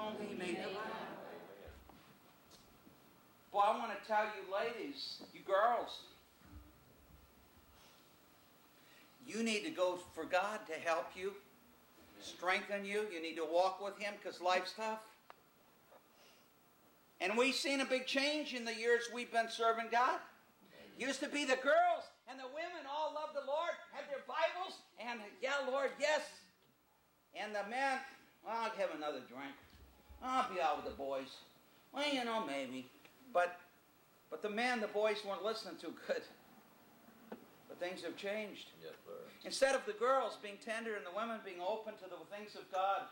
whom He may delight. Boy, I want to tell you ladies, you girls, you need to go for God to help you, strengthen you. You need to walk with Him because life's tough. And we've seen a big change in the years we've been serving God. Used to be the girls and the women all loved the Lord, had their Bibles, and yeah, Lord, yes. And the men, well, I'll have another drink. I'll be out with the boys. Well, you know, maybe. But the men, the boys weren't listening too good. But things have changed. Yes, sir. Instead of the girls being tender and the women being open to the things of God,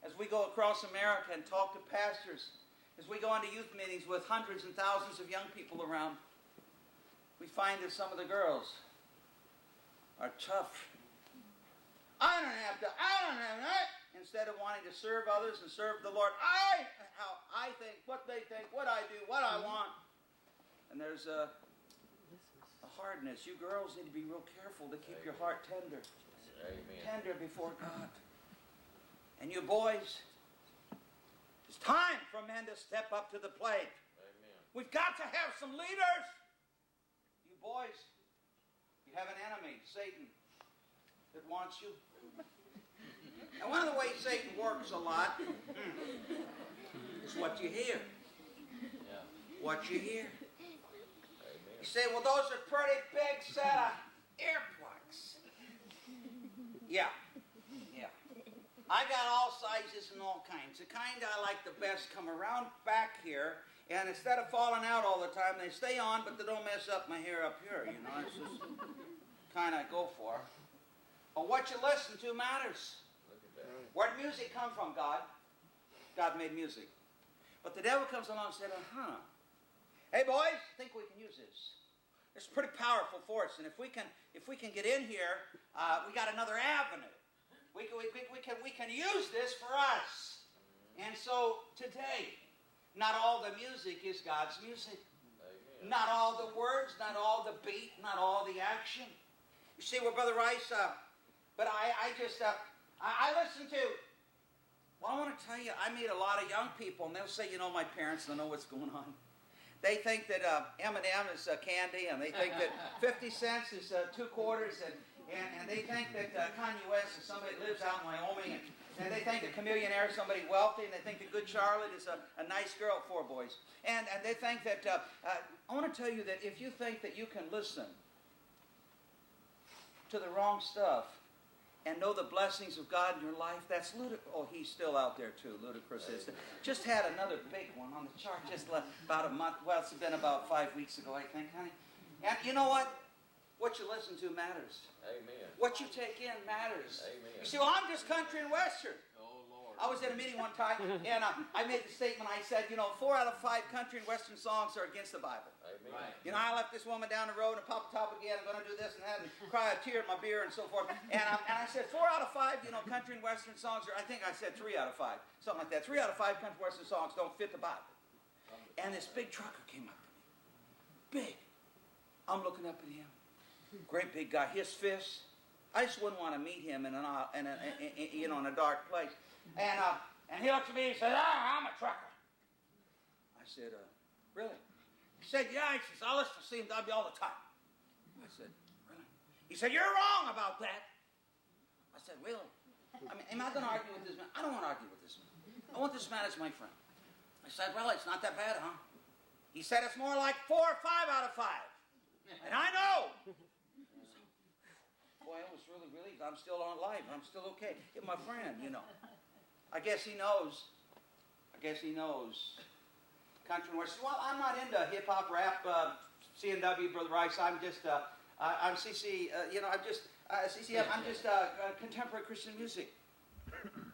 as we go across America and talk to pastors, as we go into youth meetings with hundreds and thousands of young people around, we find that some of the girls are tough. I don't have that. Instead of wanting to serve others and serve the Lord, how I think, what they think, what I do, what I want. And there's a hardness. You girls need to be real careful to keep your heart tender. Amen. Tender before God. And you boys, it's time for men to step up to the plate. Amen. We've got to have some leaders. You boys, you have an enemy, Satan, that wants you. And one of the ways Satan works a lot is what you hear. Yeah. What you hear. Amen. You say, well, those are pretty big set of earplugs. Yeah. Yeah. I got all sizes and all kinds. The kind I like the best come around back here, and instead of falling out all the time, they stay on, but they don't mess up my hair up here, you know. It's just the kind I go for. But what you listen to matters. Where did music come from, God? God made music. But the devil comes along and said, hey boys, I think we can use this. It's a pretty powerful force, and if we can get in here, we got another avenue. We can use this for us. And so today, not all the music is God's music. Amen. Not all the words, not all the beat, not all the action. You see, well, Brother Rice, but I listen to, well, I want to tell you, I meet a lot of young people, and they'll say, you know, my parents don't know what's going on. They think that M&M is candy, and they think that 50 cents is 2 quarters, and they think that Kanye West is somebody that lives out in Wyoming, and they think that Chameleon Air is somebody wealthy, and they think that Good Charlotte is a nice girl, 4 boys. And they think that, I want to tell you that if you think that you can listen to the wrong stuff and know the blessings of God in your life, that's ludicrous. Oh, he's still out there too, ludicrous. Just had another big one on the chart just about a month, well, it's been about 5 weeks ago, I think, honey. And you know what? What you listen to matters. Amen. What you take in matters. Amen. You say, well, I'm just country and western. Oh, Lord. I was at a meeting one time, and I made the statement, I said, you know, 4 out of 5 country and western songs are against the Bible. Amen. Right. You know, I left this woman down the road and popped the top again, I'm going to do this and that, and cry a tear in my beer and so forth. And I said, 4 out of 5, you know, country and western songs are, I think I said 3 out of 5, something like that. 3 out of 5 country and western songs don't fit the Bible. And this big trucker came up to me. Big. I'm looking up at him. Great big guy. His fists. I just wouldn't want to meet him in a dark place. And he looked at me and said, I'm a trucker. I said, really? He said, yeah. He says, I listen to CMW all the time. I said, really? He said, you're wrong about that. I said, really? I mean, am I going to argue with this man? I don't want to argue with this man. I want this man as my friend. I said, well, it's not that bad, huh? He said, it's more like 4 or 5 out of 5. And I know. Boy, I was really relieved. I'm still on live. I'm still okay. He's my friend, you know. I guess he knows. Country and Western. Well, I'm not into hip-hop, rap, CNW, Brother Rice. I'm just, I'm CC, CCM. I'm just contemporary Christian music.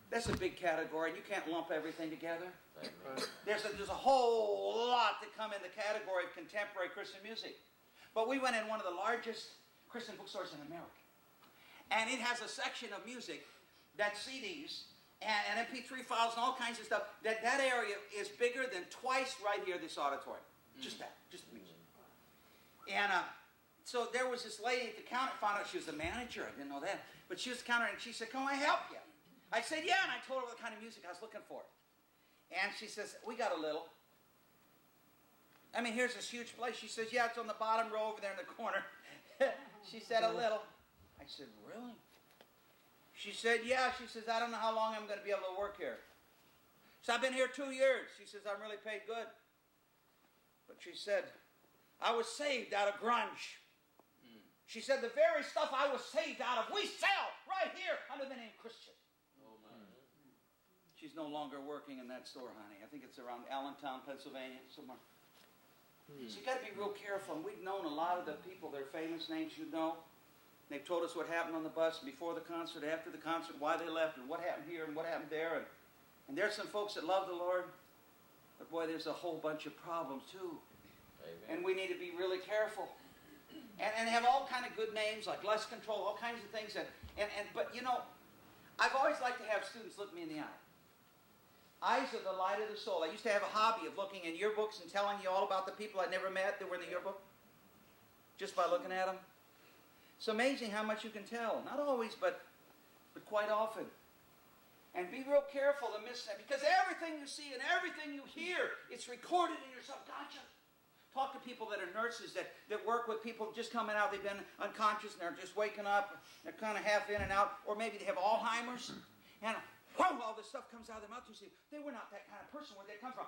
That's a big category. You can't lump everything together. There's a whole lot that come in the category of contemporary Christian music. But we went in one of the largest Christian bookstores in America. And it has a section of music, that's CDs, and MP3 files and all kinds of stuff. That area is bigger than twice right here, this auditorium. Just that, just the music. And so there was this lady at the counter, found out she was the manager, I didn't know that. But she was the counter, and she said, can I help you? I said, yeah, and I told her what kind of music I was looking for. And she says, we got a little. I mean, here's this huge place. She says, yeah, it's on the bottom row over there in the corner. She said, a little. I said, really? She said, yeah. She says, I don't know how long I'm going to be able to work here. So I've been here 2 years. She says, I'm really paid good. But she said, I was saved out of grunge. She said, the very stuff I was saved out of, we sell right here under the name Christian. Oh, my. She's no longer working in that store, honey. I think it's around Allentown, Pennsylvania, somewhere. So you've got to be real careful. And we've known a lot of the people, their famous names you know. They've told us what happened on the bus before the concert, after the concert, why they left, and what happened here and what happened there. And there's some folks that love the Lord. But boy, there's a whole bunch of problems too. Amen. And we need to be really careful. And have all kind of good names like lust control, all kinds of things. But you know, I've always liked to have students look me in the eye. Eyes are the light of the soul. I used to have a hobby of looking in yearbooks and telling you all about the people I never met that were in the yearbook. Just by looking at them. It's amazing how much you can tell. Not always, but quite often. And be real careful to miss that. Because everything you see and everything you hear, it's recorded in your subconscious. Talk to people that are nurses that work with people just coming out. They've been unconscious and they're just waking up. They're kind of half in and out. Or maybe they have Alzheimer's. And whoa, all this stuff comes out of their mouth. You see, they were not that kind of person. Where did they come from?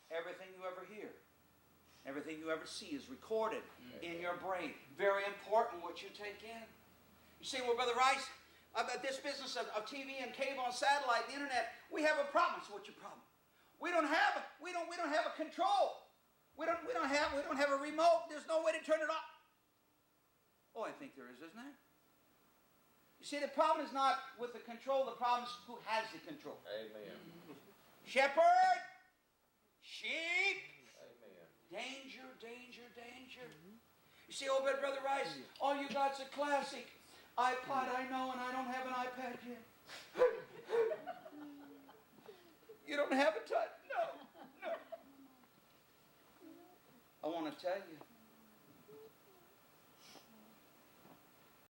Everything you ever hear, everything you ever see is recorded in your brain. Very important what you take in. You say, well, Brother Rice, about this business of TV and cable and satellite and the internet, we have a problem. So what's your problem? We don't have a control. We don't have a remote. There's no way to turn it off. Oh, I think there is, isn't there? You see, the problem is not with the control. The problem is who has the control. Amen. Shepherd, sheep. Amen. Danger, danger, danger. You see, oh, but Brother Rice, all you got's a classic iPod, I know, and I don't have an iPad yet. You don't have a touch? No. I want to tell you,